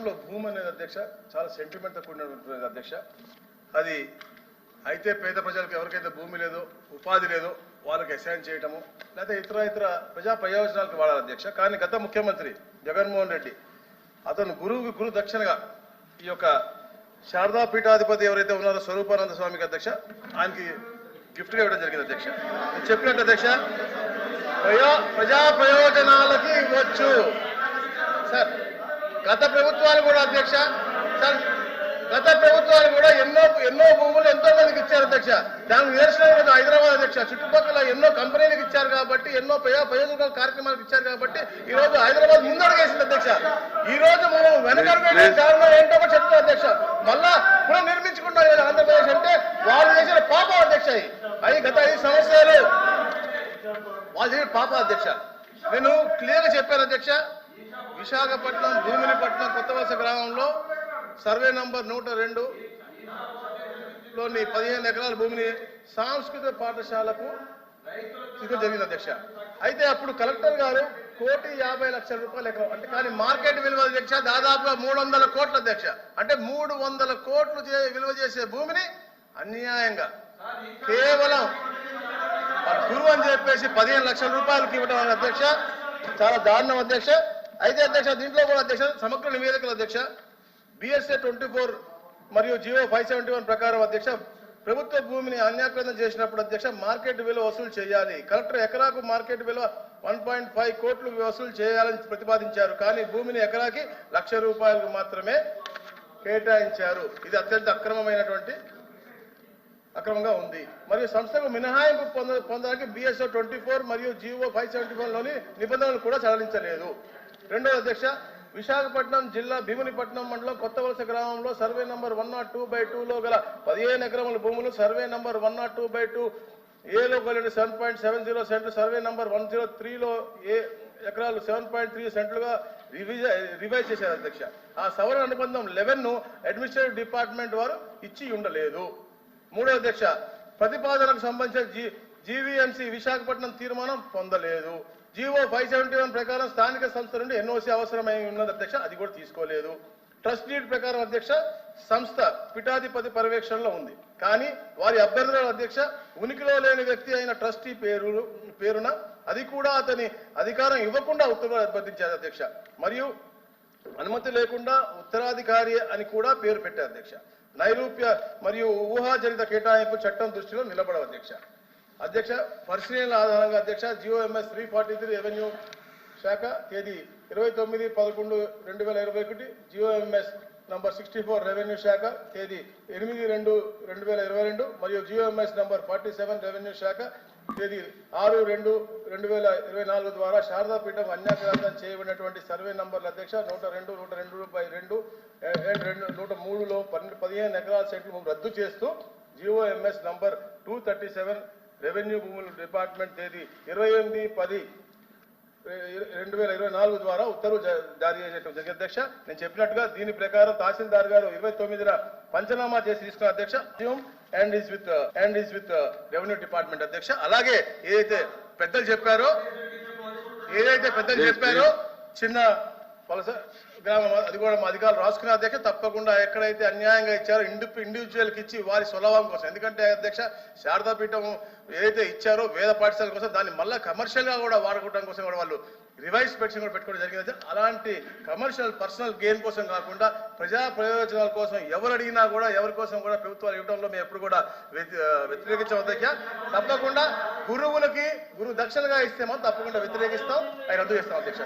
రాష్ట్రంలో భూమి అనేది అధ్యక్ష చాలా సెంటిమెంట్తో కూడినటువంటి అధ్యక్ష. అది అయితే పేద ప్రజలకు ఎవరికైతే భూమి లేదో ఉపాధి లేదో వాళ్ళకి అసైన్ చేయటము లేకపోతే ఇతర ప్రజా ప్రయోజనాలకు వాడాలి అధ్యక్ష. కానీ గత ముఖ్యమంత్రి జగన్మోహన్ రెడ్డి అతను గురు దక్షిణగా ఈ యొక్క శారదా పీఠాధిపతి ఎవరైతే ఉన్నారో స్వరూపానంద స్వామికి అధ్యక్ష ఆయనకి గిఫ్ట్గా ఇవ్వడం జరిగింది అధ్యక్ష. నేను చెప్పినట్టు అధ్యక్ష ప్రజా ప్రయోజనాలకి ఇవ్వచ్చు సార్. గత ప్రభుత్వాలు కూడా అధ్యక్ష సార్ గత ప్రభుత్వాలు కూడా ఎన్నో భూములు ఎంతో మందికి ఇచ్చారు అధ్యక్ష. దానికి నిదర్శనం హైదరాబాద్ అధ్యక్ష. చుట్టుపక్కల ఎన్నో కంపెనీలకు ఇచ్చారు కాబట్టి ఎన్నో ప్రయోజన కార్యక్రమాలకు ఇచ్చారు కాబట్టి ఈ రోజు హైదరాబాద్ ముందడుగేసింది అధ్యక్ష. ఈ రోజు మనం వెనకడుగు కారణం ఏంటో కూడా చెప్తాం అధ్యక్ష. మళ్ళా పునర్నిర్మించుకుంటాం ఆంధ్రప్రదేశ్ అంటే వాళ్ళు చేసిన పాపం అధ్యక్ష. అవి గత 5 సంవత్సరాలు వాళ్ళు చేసిన పాపం అధ్యక్ష. నేను క్లియర్గా చెప్పాను అధ్యక్ష. విశాఖపట్నం భూమినిపట్నం కొత్తవలస గ్రామంలో సర్వే నంబర్ 102లోని 15 ఎకరాల భూమిని సాంస్కృతిక పాఠశాలకు ఇవ్వడం జరిగింది అధ్యక్ష. అయితే అప్పుడు కలెక్టర్ గారు 1,50,00,000 రూపాయలు ఎకరం అంటే కానీ మార్కెట్ విలువ అధ్యక్ష దాదాపుగా 300 కోట్ల అధ్యక్ష. అంటే 300 కోట్లు విలువ చేసే భూమిని అన్యాయంగా కేవలం గురువు అని చెప్పేసి 15 లక్షల రూపాయలకి ఇవ్వడం అధ్యక్ష చాలా దారుణం అధ్యక్ష. అయితే అధ్యక్ష దీంట్లో కూడా అధ్యక్ష సమగ్ర నివేదికలు అధ్యక్ష BSA 24 మరియు GO 571 ప్రకారం అధ్యక్ష ప్రభుత్వ భూమిని అన్యాక్రాంతం చేసినప్పుడు అధ్యక్ష మార్కెట్ విలువ వసూలు చేయాలి. కలెక్టర్ ఎకరాకు మార్కెట్ విలువ 1.5 కోట్లు వసూలు చేయాలని ప్రతిపాదించారు. కానీ భూమిని ఎకరాకి ₹1,00,000 మాత్రమే కేటాయించారు. ఇది అత్యంత అక్రమంగా ఉంది. మరియు సంస్థకు మినహాయింపు పొందడానికి BSA 24 మరియు GO 571లోని నిబంధనలు కూడా సడలించలేదు. రెండవ అధ్యక్ష విశాఖపట్నం జిల్లా భీమునిపట్నం మండలం కొత్తవలస గ్రామంలో సర్వే నంబర్ 102/2లో గల 15 ఎకరముల భూములు సర్వే నంబర్ 102/2 ఏలో కలిగిన 7.70 సెంట్లు సర్వే నంబర్ 103లో ఎకరాలు 7.3 సెంట్లుగా రివైజ్ చేశారు అధ్యక్ష. ఆ సవరణ అనుబంధం 11ను అడ్మినిస్ట్రేటివ్ డిపార్ట్మెంట్ వారు ఇచ్చి ఉండలేదు. మూడో అధ్యక్ష ప్రతిపాదనకు సంబంధించిన GVMC విశాఖపట్నం తీర్మానం పొందలేదు. GO 571 ప్రకారం స్థానిక సంస్థ నుండి NOC అవసరమై ఉన్నది అధ్యక్ష. అది కూడా తీసుకోలేదు. ట్రస్ట్ డీడ్ ప్రకారం అధ్యక్ష సంస్థ పీఠాధిపతి పర్యవేక్షణలో ఉంది. కానీ వారి అభ్యర్థుల అధ్యక్ష ఉనికిలో లేని వ్యక్తి అయిన ట్రస్టీ పేరున అది కూడా అతని అధికారం ఇవ్వకుండా ఉత్తర్వులు అభ్యర్థించారు అధ్యక్ష. మరియు అనుమతి లేకుండా ఉత్తరాధికారి అని కూడా పేరు పెట్టారు అధ్యక్ష. నైరూప్య మరియు ఊహాజనిత కేటాయింపు చట్టం దృష్టిలో నిలబడవు అధ్యక్ష. పరిశీలనల ఆధారంగా అధ్యక్ష GOMS 343 రెవెన్యూ శాఖ తేదీ 29/11/2021 GOMS నంబర్ 64 రెవెన్యూ శాఖ తేదీ 8/2/2022 మరియు GOMS నంబర్ 47 రెవెన్యూ శాఖ తేదీ 6/2/2024 ద్వారా శారదా పీఠం అన్యాక్రాంతం చేయబడినటువంటి సర్వే నంబర్ల అధ్యక్ష 102, 102/2 103లో 15 ఎకరాల సెంట్లు రద్దు చేస్తూ GOMS నంబర్ 237 రెవెన్యూ భూముల డిపార్ట్మెంట్ తేదీ 28/10/2024 ద్వారా ఉత్తర్వులు జారీ చేయడం జరిగింది అధ్యక్ష. నేను చెప్పినట్టుగా దీని ప్రకారం తహసీల్దార్ గారు 29న పంచనామా చేసి తీసుకున్న అధ్యక్ష and is with revenue department అధ్యక్ష. అలాగే ఏదైతే పెద్దలు చెప్పారో చిన్న వలస గ్రామం అది కూడా మా అధికారులు రాసుకునే అధ్యక్ష తప్పకుండా ఎక్కడైతే అన్యాయంగా ఇచ్చారో ఇండివిజువల్కి ఇచ్చి వారి స్వలాభం కోసం. ఎందుకంటే అధ్యక్ష శారదాపీఠం ఏదైతే ఇచ్చారో వేద పాఠశాల కోసం దాన్ని మళ్ళీ కమర్షియల్గా కూడా వాడుకోవడం కోసం కూడా వాళ్ళు రివైజ్ పెన్షన్ కూడా పెట్టుకోవడం జరిగింది. అలాంటి కమర్షియల్ పర్సనల్ గెయిన్ కోసం కాకుండా ప్రజా ప్రయోజనాల కోసం ఎవరు అడిగినా కూడా ఎవరి కోసం కూడా ప్రభుత్వాలు ఇవ్వడంలో మేము ఎప్పుడు కూడా వ్యతిరేకించాం అధ్యక్ష. తప్పకుండా గురువులకి గురు దక్షిణగా ఇస్తే మనం తప్పకుండా వ్యతిరేకిస్తాం, అవి రద్దు చేస్తాం అధ్యక్ష.